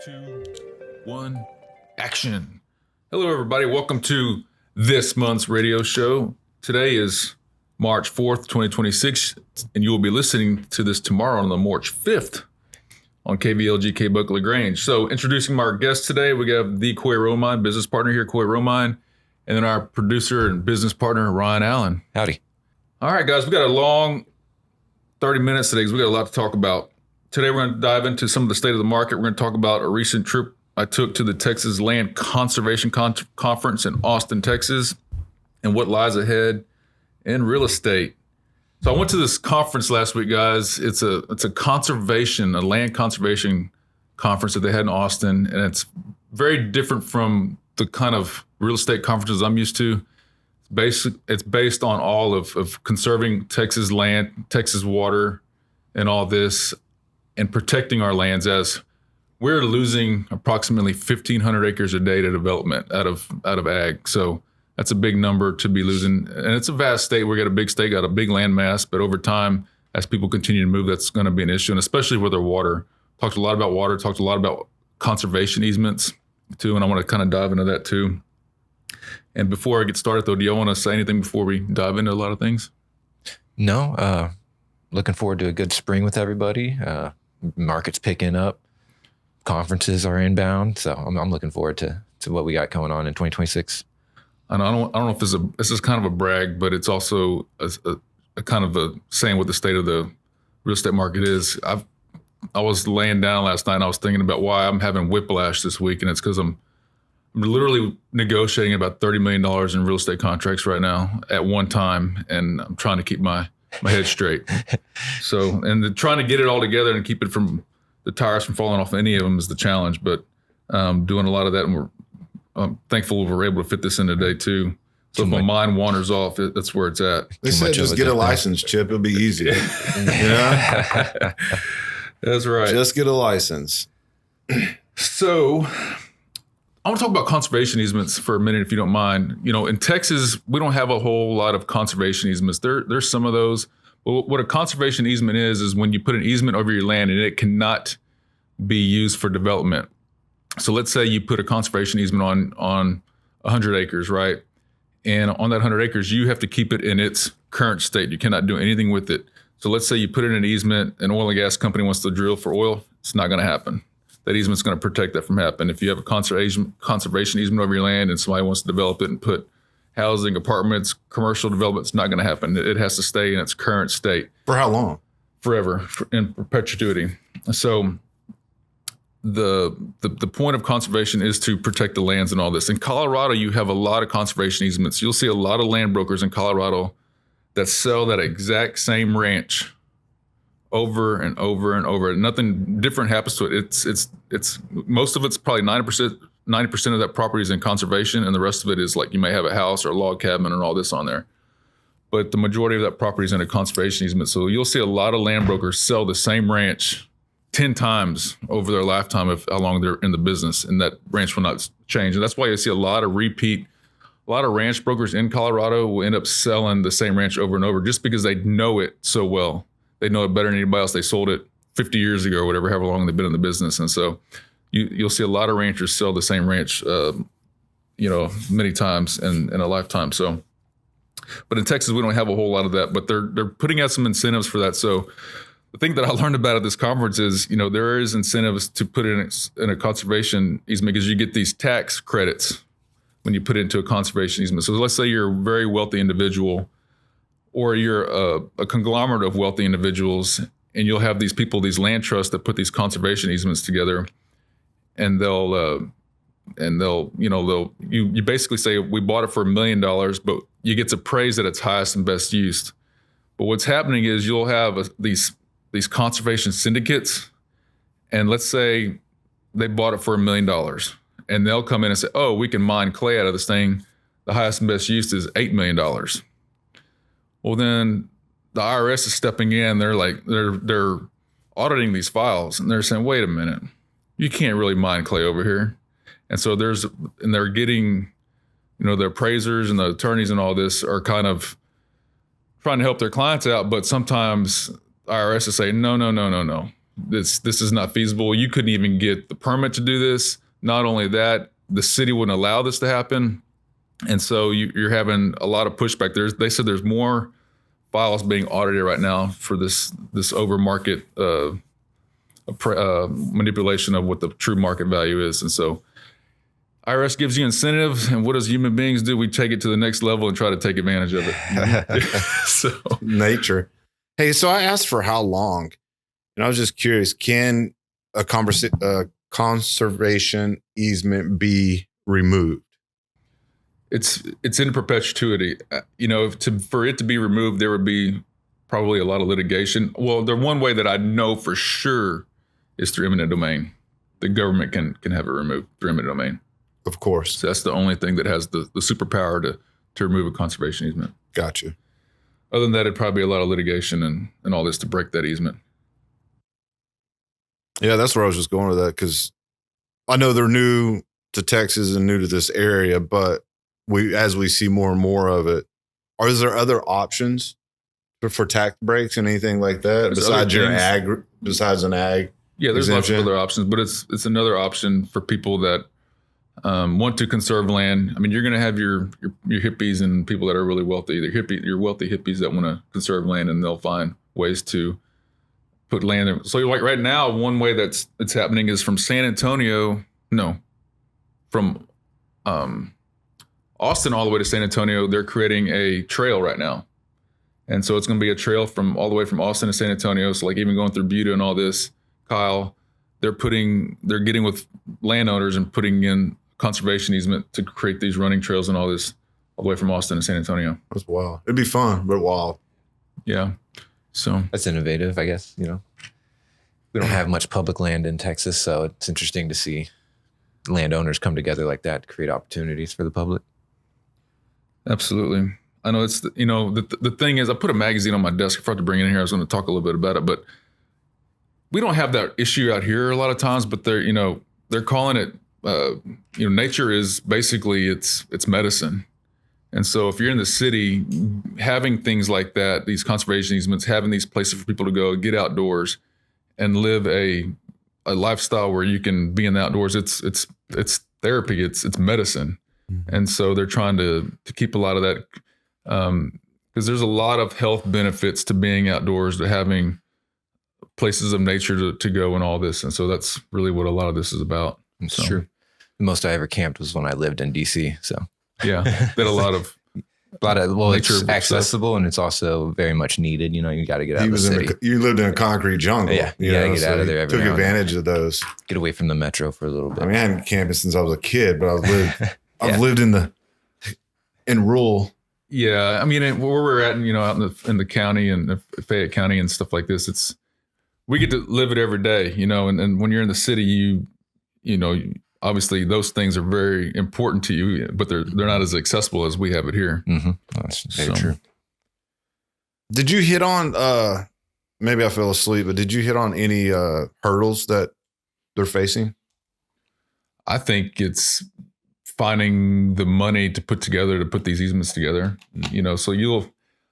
2, 1, action. Hello, everybody. Welcome to this month's radio show. Today is March 4th, 2026, and you will be listening to this tomorrow on the March 5th on KVLG K Buck LaGrange. So introducing our guest today, we have the Coy Romine, business partner here, Coy Romine, and then our producer and business partner, Ryan Allen. Howdy. All right, guys, we got a long 30 minutes today because we got a lot to talk about. Today, we're going to dive into some of the state of the market. We're going to talk about a recent trip I took to the Texas Land Conservation Conference in Austin, Texas, and what lies ahead in real estate. So I went to this conference last week, guys. It's a land conservation conference that they had in Austin, and it's very different from the kind of real estate conferences I'm used to. It's based on all of conserving Texas land, Texas water, and all this, and protecting our lands, as we're losing approximately 1,500 acres a day to development out of ag. So that's a big number to be losing. And it's a vast state. We got a big state, got a big land mass, but over time, as people continue to move, that's going to be an issue, and especially with our water. Talked a lot about water, talked a lot about conservation easements too, and I want to kind of dive into that too. And before I get started though, do y'all want to say anything before we dive into a lot of things? No, looking forward to a good spring with everybody. Market's picking up, conferences are inbound, so I'm looking forward to what we got going on in 2026. And I don't know if this is kind of a brag, but it's also a kind of a saying what the state of the real estate market is. I was laying down last night and I was thinking about why I'm having whiplash this week, and it's because I'm literally negotiating about $30 million in real estate contracts right now at one time, and I'm trying to keep my head straight. So, and trying to get it all together and keep it from the tires from falling off any of them is the challenge, but doing a lot of that, and I'm thankful we're able to fit this in today too. So if my mind wanders off, that's where it's at. They said just get a license, Chip. It'll be easy. Yeah, that's right. Just get a license. So I want to talk about conservation easements for a minute, if you don't mind. You know, in Texas, we don't have a whole lot of conservation easements. There's some of those. But what a conservation easement is when you put an easement over your land and it cannot be used for development. So let's say you put a conservation easement on 100 acres, right? And on that 100 acres, you have to keep it in its current state. You cannot do anything with it. So let's say you put in an easement, an oil and gas company wants to drill for oil. It's not going to happen. That easement's going to protect that from happening. If you have a conservation easement over your land and somebody wants to develop it and put housing, apartments, commercial development, it's not going to happen. It has to stay in its current state. For how long? Forever, in perpetuity. So the point of conservation is to protect the lands and all this. In Colorado, you have a lot of conservation easements. You'll see a lot of land brokers in Colorado that sell that exact same ranch over and over and over. Nothing different happens to it. It's most of it's probably 90% of that property is in conservation, and the rest of it is like you may have a house or a log cabin and all this on there. But the majority of that property is in a conservation easement. So you'll see a lot of land brokers sell the same ranch 10 times over their lifetime of how long they're in the business, and that ranch will not change. And that's why you see a lot of ranch brokers in Colorado will end up selling the same ranch over and over just because they know it so well. They know it better than anybody else. They sold it 50 years ago or whatever, however long they've been in the business. And so you'll see a lot of ranchers sell the same ranch, many times in a lifetime. So, but in Texas, we don't have a whole lot of that, but they're putting out some incentives for that. So the thing that I learned about at this conference is, there is incentives to put in a conservation easement because you get these tax credits when you put it into a conservation easement. So let's say you're a very wealthy individual, or you're a conglomerate of wealthy individuals, and you'll have these people, these land trusts that put these conservation easements together, and you basically say, we bought it for $1 million, but you get appraised at its highest and best use. But what's happening is you'll have these conservation syndicates, and let's say they bought it for $1 million, and they'll come in and say, oh, we can mine clay out of this thing. The highest and best use is $8 million. Well, then the IRS is stepping in. They're auditing these files, and they're saying, wait a minute, you can't really mine clay over here. And so they're getting, the appraisers and the attorneys and all this are kind of trying to help their clients out. But sometimes IRS is saying, no. this is not feasible. You couldn't even get the permit to do this. Not only that, the city wouldn't allow this to happen. And so you're having a lot of pushback. They said there's more files being audited right now for this over market manipulation of what the true market value is. And so IRS gives you incentives, and what does human beings do? We take it to the next level and try to take advantage of it. So nature. Hey, so I asked for how long, and I was just curious, can a conservation easement be removed? It's in perpetuity. For it to be removed, there would be probably a lot of litigation. Well, the one way that I know for sure is through eminent domain. The government can have it removed through eminent domain. Of course. So that's the only thing that has the superpower to remove a conservation easement. Gotcha. Other than that, it'd probably be a lot of litigation and all this to break that easement. Yeah, that's where I was just going with that, because I know they're new to Texas and new to this area, but as we see more and more of it, is there other options for tax breaks and anything like that besides an ag? Yeah, there's exemption? lots of other options, but it's another option for people that want to conserve land. I mean, you're going to have your hippies and people that are really wealthy. Your wealthy hippies that want to conserve land, and they'll find ways to put land there. So like right now, one way that's happening is from Austin all the way to San Antonio. They're creating a trail right now. And so it's going to be a trail all the way from Austin to San Antonio. So like even going through Buda and all this, Kyle, they're getting with landowners and putting in conservation easement to create these running trails and all this all the way from Austin to San Antonio. That's wild. It'd be fun, but wild. Yeah. So that's innovative, I guess. We don't have much public land in Texas, so it's interesting to see landowners come together like that to create opportunities for the public. Absolutely. I know the thing is, I put a magazine on my desk. I forgot to bring it in here. I was going to talk a little bit about it, but we don't have that issue out here a lot of times, but they're calling it, nature is basically it's medicine. And so if you're in the city, having things like that, these conservation easements, having these places for people to go, get outdoors and live a lifestyle where you can be in the outdoors, it's therapy, it's medicine. Mm-hmm. And so they're trying to keep a lot of that, because there's a lot of health benefits to being outdoors, to having places of nature to go and all this. And so that's really what a lot of this is about. It's true. The most I ever camped was when I lived in DC. So yeah, that a lot of it's accessible, and it's also very much needed. You got to get out of the city. You lived in a concrete jungle. Yeah, you got to get out of there. Took advantage of those. Get away from the metro for a little bit. I mean, I haven't camped since I was a kid, but I've lived in rural. Yeah, I mean, where we're at, out in the county and Fayette County and stuff like this, we get to live it every day, and when you're in the city, obviously those things are very important to you, but they're not as accessible as we have it here. Mm-hmm. That's very true. Did you hit on, maybe I fell asleep, but did you hit on any hurdles that they're facing? I think it's finding the money to put these easements together. So I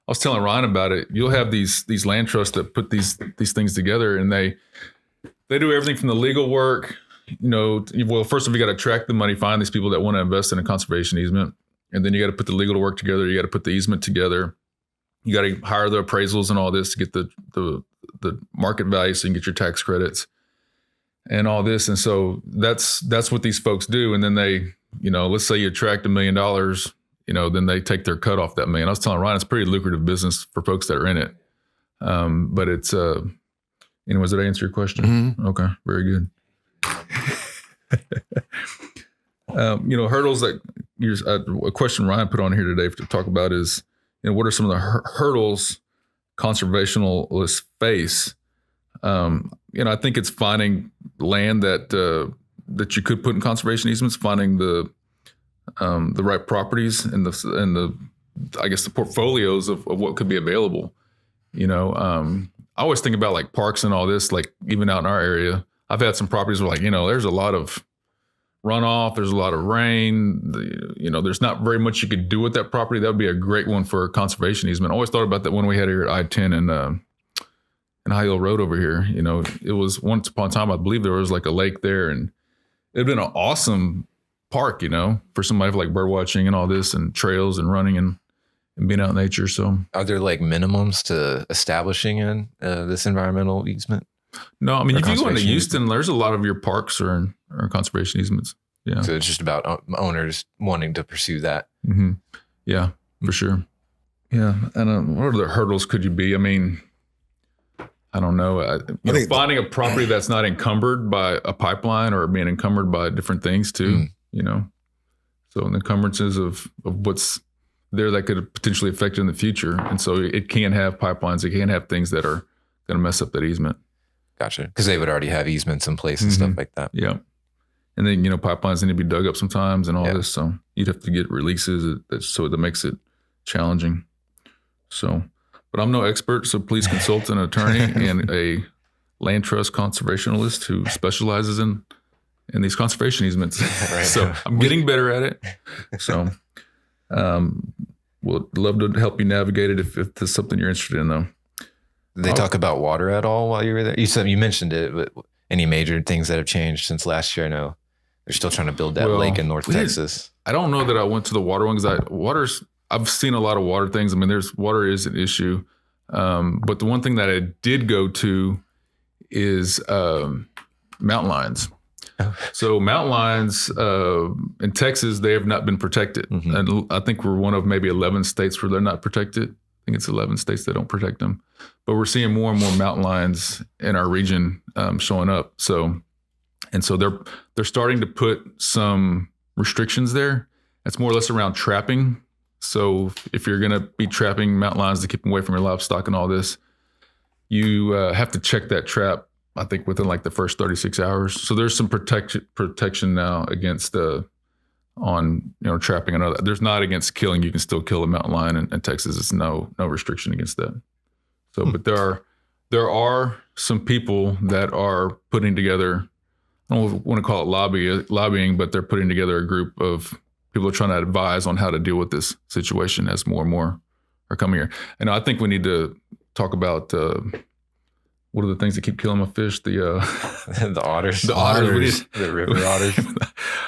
was telling Ryan about it. You'll have these land trusts that put these things together, and they do everything from the legal work. Well, first of all, you got to attract the money, find these people that want to invest in a conservation easement, and then you got to put the legal work together. You got to put the easement together. You got to hire the appraisals and all this to get the market value, so you can get your tax credits and all this. And so that's what these folks do. And then they, let's say you attract $1 million, then they take their cut off that million. I was telling Ryan, it's a pretty lucrative business for folks that are in it. But it's, anyways, did I answer your question? Mm-hmm. Okay, very good. Hurdles that a question Ryan put on here today to talk about is, what are some of the hurdles conservationists face? I think it's finding land that you could put in conservation easements, finding the right properties and the I guess the portfolios of what could be available. I always think about like parks and all this, like even out in our area. I've had some properties where there's a lot of runoff, there's a lot of rain, there's not very much you could do with that property. That would be a great one for a conservation easement. I always thought about that when we had here at I-10 and High Hill Road over here. You know, it was once upon a time, I believe there was like a lake there, and it'd been an awesome park, you know, for somebody for like bird watching and all this and trails and running and being out in nature. So Are there like minimums to establishing in this environmental easement? no, I mean, Or if you go into conservation Houston, there's a lot of your parks are conservation easements. Yeah. So it's just about owners wanting to pursue that. Mm-hmm. Yeah, for sure. Yeah. And what other hurdles could you be? I mean, I don't know. You know, finding a property that's not encumbered by a pipeline or being encumbered by different things too, you know? So the encumbrances of what's there that could potentially affect it in the future. And so it can have pipelines. It can have things that are going to mess up that easement. Gotcha. Because they would already have easements in place and stuff like that. Yeah. And then, you know, pipelines need to be dug up sometimes and all this. So you'd have to get releases so that makes it challenging. So, but I'm no expert. So please consult an attorney and a land trust conservationalist who specializes in these conservation easements. Right. So I'm getting better at it. So we'll love to help you navigate it if there's something you're interested in, though. Did they talk about water at all while you were there? You mentioned it, but any major things that have changed since last year? I know they're still trying to build that lake in North Texas. I don't know that I went to the water one because I've seen a lot of water things. I mean, water is an issue. But the one thing that I did go to is mountain lions. So mountain lions in Texas, they have not been protected. And I think we're one of maybe 11 states where they're not protected. I think it's 11 states that don't protect them. But we're seeing more and more mountain lions in our region showing up. So they're starting to put some restrictions there. It's more or less around trapping. So if you're going to be trapping mountain lions to keep them away from your livestock and all this, you have to check that trap, I think, within like the first 36 hours. So there's some protection now against trapping and other. There's not against killing. You can still kill a mountain lion in Texas. It's no restriction against that. So, but there are some people that are putting together, I don't want to call it lobbying, but they're putting together a group of people trying to advise on how to deal with this situation as more and more are coming here. And I think we need to talk about what are the things that keep killing my fish? The otters. The otters. The river otters.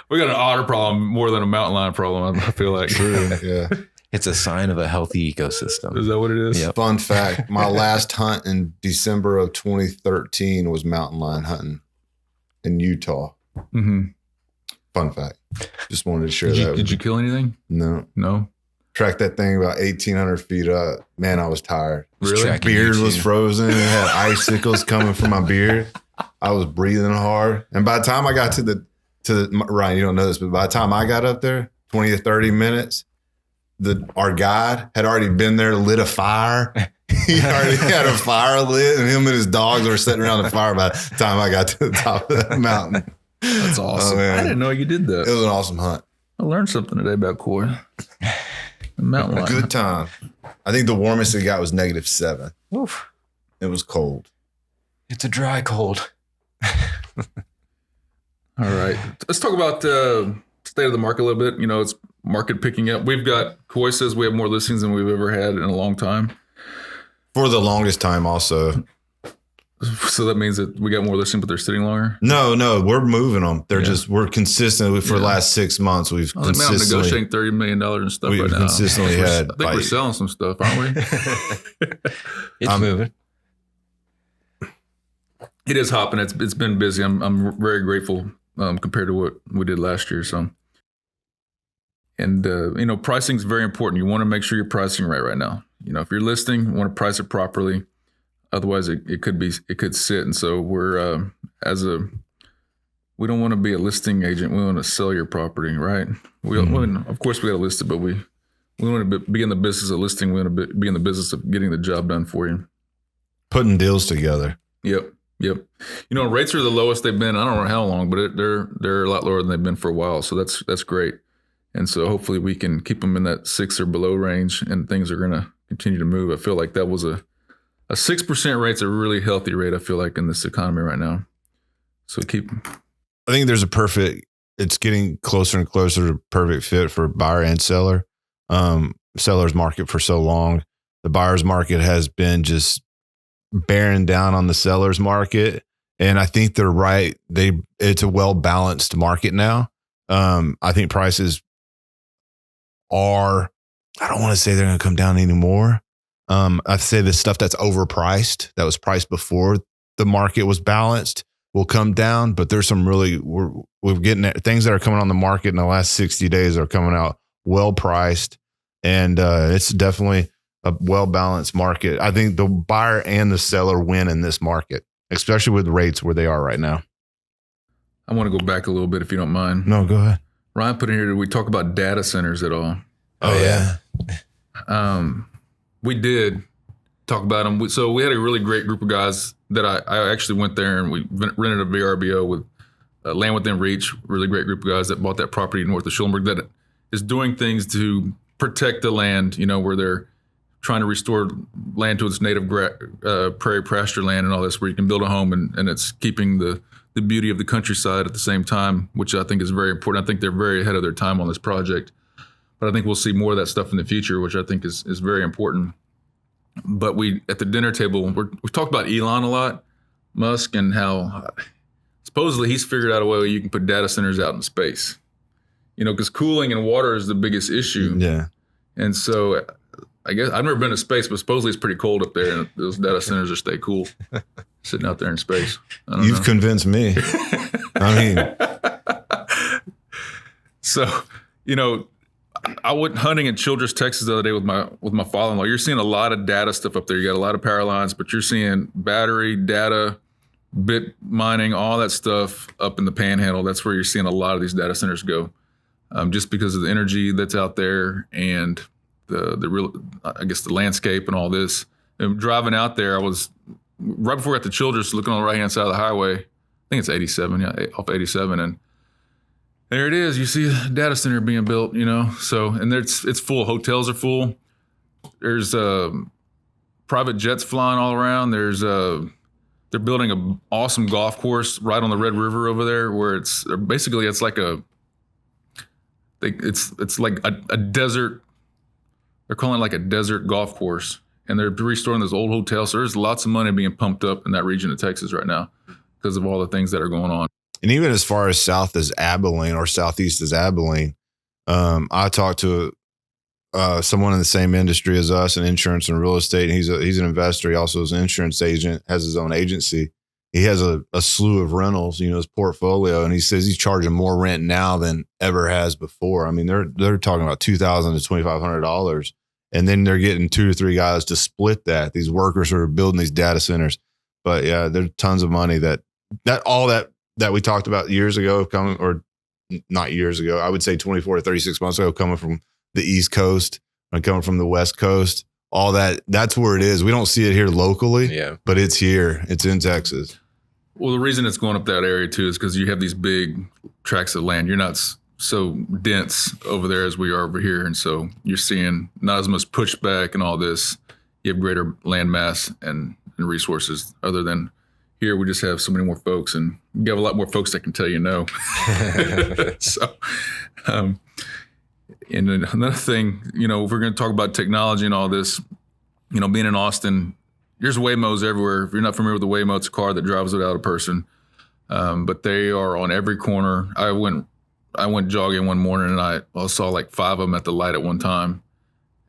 We got an otter problem more than a mountain lion problem, I feel like. True, yeah. It's a sign of a healthy ecosystem. Is that what it is? Yep. Fun fact, my last hunt in December of 2013 was mountain lion hunting in Utah. Mm-hmm. Fun fact. Just wanted to share that. Did you kill anything? No. Tracked that thing about 1,800 feet up. Man, I was tired. Really? Beard was frozen. It had icicles coming from my beard. I was breathing hard. And by the time I got to Ryan, you don't know this, but by the time I got up there, 20 to 30 minutes, our guide had already been there, lit a fire. He already had a fire lit, and him and his dogs were sitting around the fire by the time I got to the top of that mountain. That's awesome. I didn't know you did that. It was an awesome hunt. I learned something today about Corey. The mountain lion. Good time. I think the warmest it got was -7. Oof. It was cold. It's a dry cold. All right. Let's talk about state of the market a little bit. You know, it's market picking up. Coy says we have more listings than we've ever had in a long time. For the longest time also. So that means that we got more listings, but they're sitting longer? No, we're moving them. We're consistent for the last 6 months. We've consistently I'm negotiating $30 million and stuff right now. Consistently had. I think we're selling some stuff, aren't we? It's moving. It is hopping. It's been busy. I'm very grateful compared to what we did last year. So, and pricing is very important. You want to make sure you're pricing right now. You know, if you're listing, you want to price it properly. Otherwise, it could sit. And so we don't want to be a listing agent. We want to sell your property, right? Of course, we got to list it, but we want to be in the business of listing. We want to be in the business of getting the job done for you. Putting deals together. Yep. You know, rates are the lowest they've been. I don't know how long, but they're a lot lower than they've been for a while. So that's great. And so hopefully we can keep them in that 6 or below range, and things are going to continue to move. I feel like that was a 6% rate's a really healthy rate, I feel like, in this economy right now. So I think it's getting closer and closer to perfect fit for buyer and seller. Seller's market for so long. The buyer's market has been just bearing down on the seller's market. And I think they're right. It's a well-balanced market now. I think prices are, I don't want to say they're going to come down anymore. I'd say the stuff that's overpriced, that was priced before the market was balanced, will come down. But there's some we're getting things that are coming on the market in the last 60 days are coming out well priced. And it's definitely a well-balanced market. I think the buyer and the seller win in this market, especially with rates where they are right now. I want to go back a little bit if you don't mind. No, go ahead. Ryan put in here, did we talk about data centers at all? Oh yeah. We did talk about them. So we had a really great group of guys that I actually went there and we rented a VRBO with Land Within Reach, really great group of guys that bought that property north of Schulenburg that is doing things to protect the land, where they're trying to restore land to its native prairie pasture land and all this, where you can build a home and it's keeping the beauty of the countryside at the same time, which I think is very important. I think they're very ahead of their time on this project, but I think we'll see more of that stuff in the future, which I think is very important. But we, at the dinner table, we talked about Elon a lot, Musk, and how supposedly he's figured out a way where you can put data centers out in space, because cooling and water is the biggest issue. Yeah. And so I guess I've never been to space, but supposedly it's pretty cold up there, and those data centers are stay cool, sitting out there in space. You've convinced me. I mean, so I went hunting in Childress, Texas the other day with my father-in-law. You're seeing a lot of data stuff up there. You got a lot of power lines, but you're seeing battery, data, bit mining, all that stuff up in the Panhandle. That's where you're seeing a lot of these data centers go, just because of the energy that's out there and the real, I guess, the landscape and all this. And driving out there, I was right before I got to Childress, looking on the right-hand side of the highway. I think it's 87, off 87, and there it is. You see a data center being built, So, and it's full. Hotels are full. There's private jets flying all around. There's they're building an awesome golf course right on the Red River over there, where it's like it's like a desert. They're calling it like a desert golf course, and they're restoring those old hotels. So there's lots of money being pumped up in that region of Texas right now because of all the things that are going on. And even as far as south as Abilene or southeast as Abilene, I talked to someone in the same industry as us in insurance and real estate. And he's an investor. He also is an insurance agent, has his own agency. He has a slew of rentals, his portfolio. And he says he's charging more rent now than ever has before. I mean, they're talking about $2,000 to $2,500. And then they're getting 2 or 3 guys to split that. These workers are building these data centers. But yeah, there's tons of money that we talked about years ago coming, or not years ago, I would say 24 to 36 months ago, coming from the East Coast and coming from the West Coast, all that's where it is. We don't see it here locally, but it's here. It's in Texas. Well, the reason it's going up that area too is because you have these big tracts of land. You're not so dense over there as we are over here. And so you're seeing not as much pushback and all this. You have greater land mass and resources, other than here we just have so many more folks, and you have a lot more folks that can tell you no. So, and another thing, if we're going to talk about technology and all this, being in Austin, there's Waymos everywhere. If you're not familiar with the Waymo, it's a car that drives without a person. But they are on every corner. I went jogging one morning and I saw like 5 of them at the light at one time.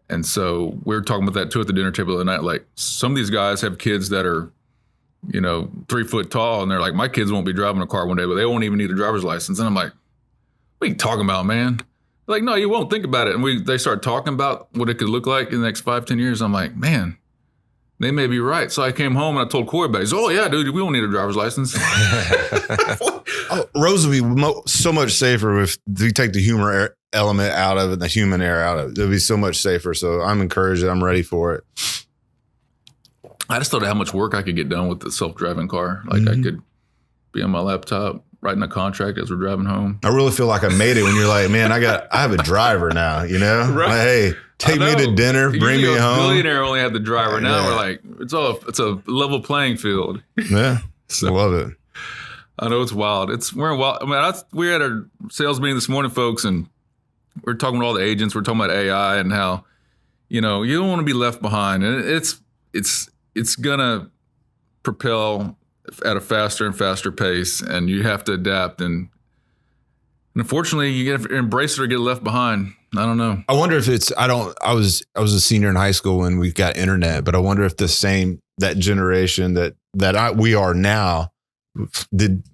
And so we were talking about that too at the dinner table the other night. Like, some of these guys have kids that are 3 foot tall, and they're like, my kids won't be driving a car one day, but they won't even need a driver's license. And I'm like, what are you talking about, man? They're like, no, you won't. Think about it. And they start talking about what it could look like in the next 5-10 years. I'm like, man, they may be right. So I came home and I told Corey about it. He's, oh yeah, dude, we don't need a driver's license. Roads would be so much safer if you take the humor element out of it, the human error out of it. It'd be so much safer. So I'm encouraged. I'm ready for it. I just thought of how much work I could get done with the self-driving car. Like, I could be on my laptop writing a contract as we're driving home. I really feel like I made it when you're like, man, I have a driver now, Right. Like, hey, take me to dinner, bring me home. Billionaire only had the driver. Now we're like, it's a level playing field. Yeah. So, I love it. I know it's wild. We're in wild. I mean, we had our sales meeting this morning, folks, and we're talking with all the agents. We're talking about AI and how, you don't want to be left behind. And it's gonna propel at a faster and faster pace, and you have to adapt. And unfortunately, you get to embrace it or get left behind. I don't know. I wonder if it's, I was a senior in high school when we got internet, but I wonder if that generation we are now, did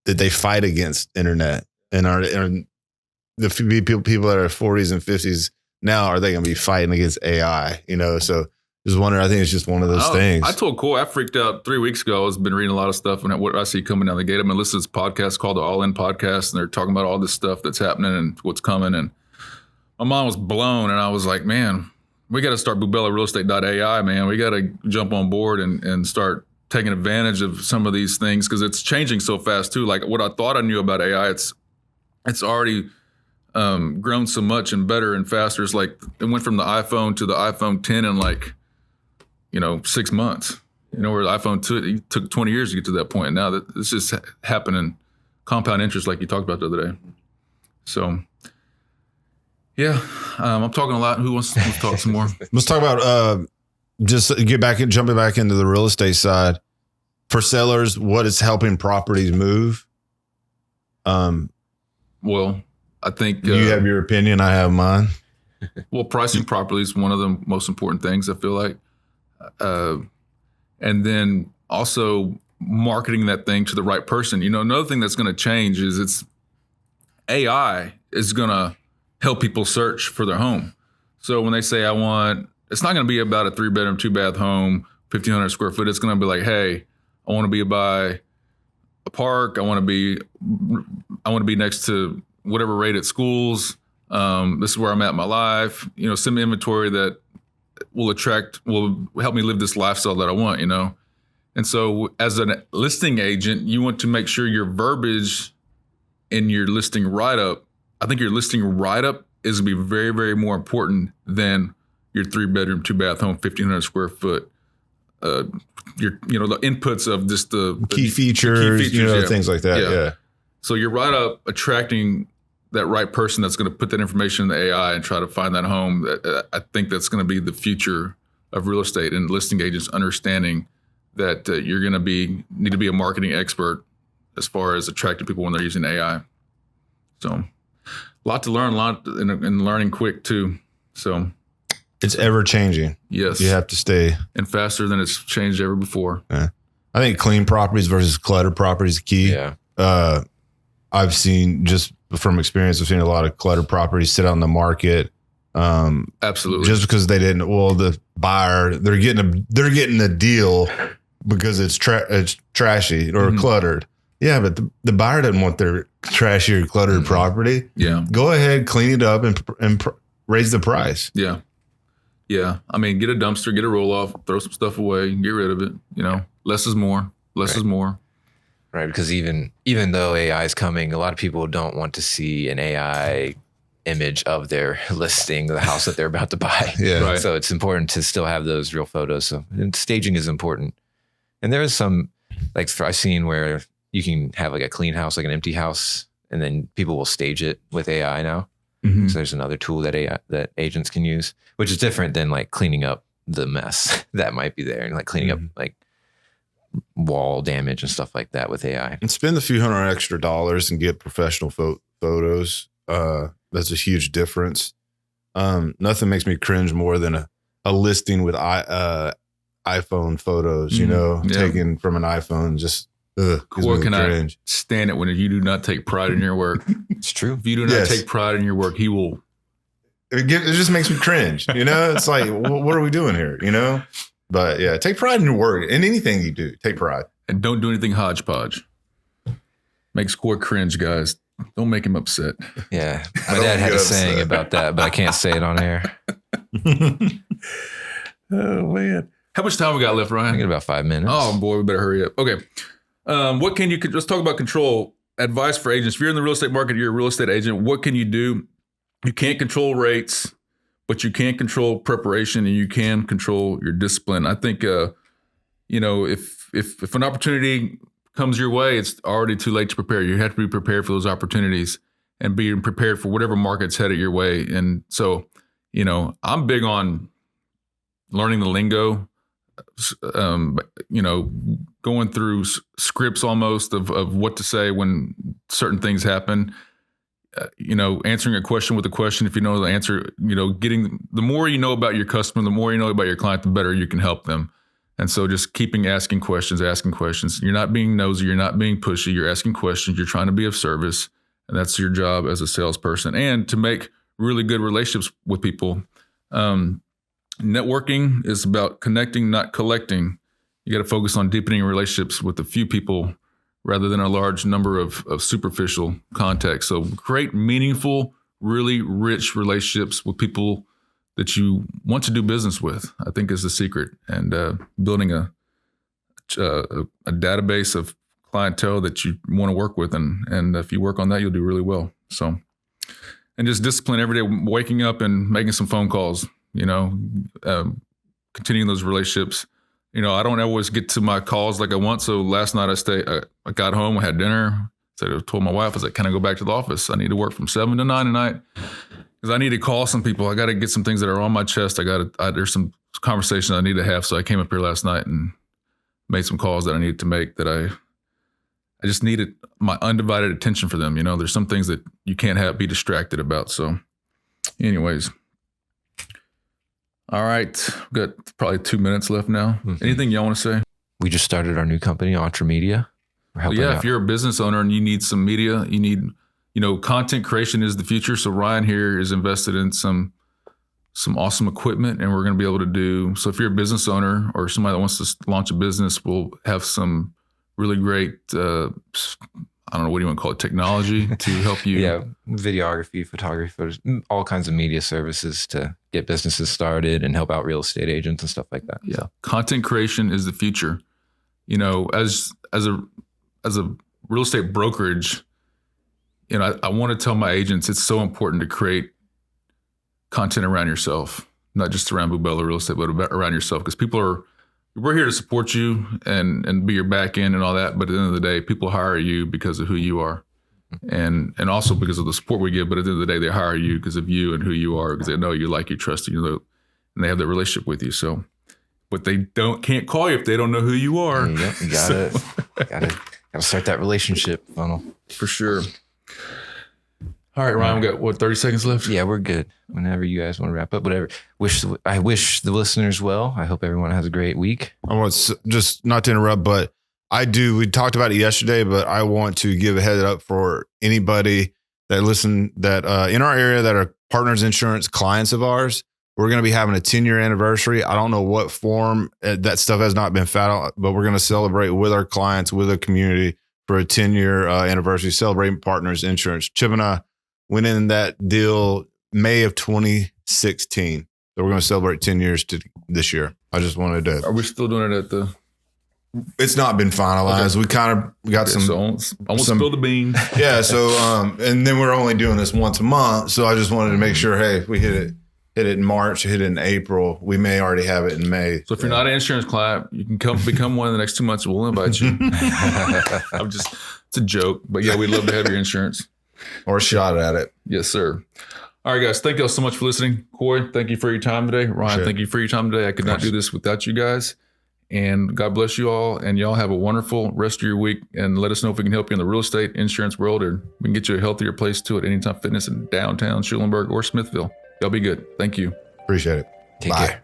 they fight against internet, and the people that are 40s and 50s now, are they going to be fighting against AI? So just wondering, I think it's just one of those things. I told Cole, I freaked out 3 weeks ago. I've been reading a lot of stuff and what I see coming down the gate. I'm going to listen to this podcast called the All In Podcast, and they're talking about all this stuff that's happening and what's coming. And my mind was blown, and I was like, man, we got to start Bubela Real Estate.ai, man. We got to jump on board and start taking advantage of some of these things, because it's changing so fast too. Like what I thought I knew about AI, it's already grown so much and better and faster. It's like it went from the iPhone to the iPhone 10 in 6 months. Where the iPhone 2, it took 20 years to get to that point. And now that it's just happening, compound interest, like you talked about the other day. So, yeah, I'm talking a lot. Who wants to talk some more? Let's talk about jumping back into the real estate side for sellers. What is helping properties move? Well, I think you have your opinion. I have mine. Well, pricing properly is one of the most important things, I feel like. And then also marketing that thing to the right person. Another thing that's going to change is AI is going to help people search for their home. So when they say it's not going to be about a 3-bedroom, 2-bath home, 1,500 square foot. It's going to be like, hey, I want to be by a park. I want to be next to whatever rated schools. This is where I'm at in my life. Some inventory that will help me live this lifestyle that I want. And so as a listing agent, you want to make sure your verbiage in your listing write-up, I think your listing write-up is going to be very, very more important than your 3-bedroom, 2-bath home, 1,500 square foot. The inputs of just the key features, yeah. Things like that. Yeah. So your write-up attracting that right person that's going to put that information in the AI and try to find that home. I think that's going to be the future of real estate, and listing agents understanding that you're going to need to be a marketing expert as far as attracting people when they're using AI. So a lot to learn, and learning quick too. So it's ever changing. Yes. You have to stay. And faster than it's changed ever before. Yeah. I think clean properties versus cluttered properties is key. Yeah. I've seen, just from experience, I've seen a lot of cluttered properties sit on the market. Absolutely. Just because they didn't, the buyer, they're getting a deal because it's trashy or cluttered. Yeah, but the buyer doesn't want their trashy or cluttered property. Yeah. Go ahead, clean it up and raise the price. Yeah. Yeah. I mean, get a dumpster, get a roll off, throw some stuff away, get rid of it. Less is more. Less is more. Right. Because even though AI is coming, a lot of people don't want to see an AI image of their listing, the house that they're about to buy. Yeah. Right. So it's important to still have those real photos. So staging is important. And there is some, I've seen where you can have a clean house, like an empty house, and then people will stage it with AI now. Mm-hmm. So there's another tool that agents can use, which is different than cleaning up the mess that might be there, and cleaning up wall damage and stuff like that with AI. And spend a few $100 extra and get professional photos. That's a huge difference. Nothing makes me cringe more than a listing with iPhone photos, taken from an iPhone. Just Or can I stand it when you do not take pride in your work? It's true. If you do not take pride in your work, he will. It just makes me cringe. It's like, what are we doing here? But yeah, take pride in your work. In anything you do, take pride. And don't do anything hodgepodge. Makes Corey cringe, guys. Don't make him upset. Yeah. My dad had a saying about that, but I can't say it on air. Oh, man. How much time we got left, Ryan? I got about 5 minutes. Oh, boy, we better hurry up. Okay. Let's talk about control. Advice for agents. If you're in the real estate market, you're a real estate agent, what can you do? You can't control rates, but you can control preparation, and you can control your discipline. I think, if an opportunity comes your way, it's already too late to prepare. You have to be prepared for those opportunities and be prepared for whatever market's headed your way. And so, I'm big on learning the lingo, going through scripts almost of what to say when certain things happen. Answering a question with a question. If you know the answer, the more you know about your customer, the more you know about your client, the better you can help them. And so just asking questions. You're not being nosy. You're not being pushy. You're asking questions. You're trying to be of service. And that's your job as a salesperson, and to make really good relationships with people. Networking is about connecting, not collecting. You got to focus on deepening relationships with a few people rather than a large number of superficial contacts. So create meaningful, really rich relationships with people that you want to do business with, I think, is the secret. And building a database of clientele that you want to work with. And if you work on that, you'll do really well. So, and just discipline every day, waking up and making some phone calls, continuing those relationships. I don't always get to my calls like I want. So last night I got home, I had dinner. So I told my wife, I was like, can I go back to the office? I need to work from 7 to 9 tonight because I need to call some people. I got to get some things that are on my chest. There's some conversations I need to have. So I came up here last night and made some calls that I needed to make that I just needed my undivided attention for them. There's some things that you can't be distracted about. So anyways. All right. We've got probably 2 minutes left now. Mm-hmm. Anything y'all want to say? We just started our new company, Entre Media. If you're a business owner and you need some media, you need, content creation is the future. So Ryan here is invested in some awesome equipment, and we're going to be able to do. So if you're a business owner or somebody that wants to launch a business, we'll have some really great, I don't know, what do you want to call it, technology to help you? Yeah, videography, photography, all kinds of media services to get businesses started and help out real estate agents and stuff like that. Yeah, content creation is the future. As a real estate brokerage, I want to tell my agents it's so important to create content around yourself, not just around Bubela Real Estate, but around yourself, because we're here to support you and be your back end and all that. But at the end of the day, people hire you because of who you are and also because of the support we give. But at the end of the day, they hire you because of you and who you are, because they know you, like you, trust you, and they have that relationship with you. So, but they can't call you if they don't know who you are. Yep, you gotta start that relationship funnel. For sure. All right, Ryan, we got 30 seconds left? Yeah, we're good. Whenever you guys want to wrap up, whatever. I wish the listeners well. I hope everyone has a great week. I want just not to interrupt, but we talked about it yesterday, but I want to give a heads up for anybody that listen that in our area that are Partners Insurance clients of ours. We're going to be having a 10-year anniversary. I don't know what form that stuff has not been found out, but we're going to celebrate with our clients, with the community for a 10-year anniversary, celebrating Partners Insurance. Chip and I went in that deal May of 2016. So we're going to celebrate 10 years this year. I just wanted to. Are we still doing it at the? It's not been finalized. Okay. We kind of got some. So I won't spill the beans. Yeah. So, and then we're only doing this once a month. So I just wanted to make sure, hey, if we hit it in March, hit it in April, we may already have it in May. So if you're not an insurance client, you can become one in the next 2 months. We'll invite you. It's a joke, but yeah, we'd love to have your insurance. Or a shot at it. Yes, sir. All right, guys. Thank you all so much for listening. Corey, thank you for your time today. Ryan, thank you for your time today. I could not do this without you guys. And God bless you all. And y'all have a wonderful rest of your week. And let us know if we can help you in the real estate insurance world, or we can get you a healthier place to at Anytime Fitness in downtown Schulenburg or Smithville. Y'all be good. Thank you. Appreciate it. Take care.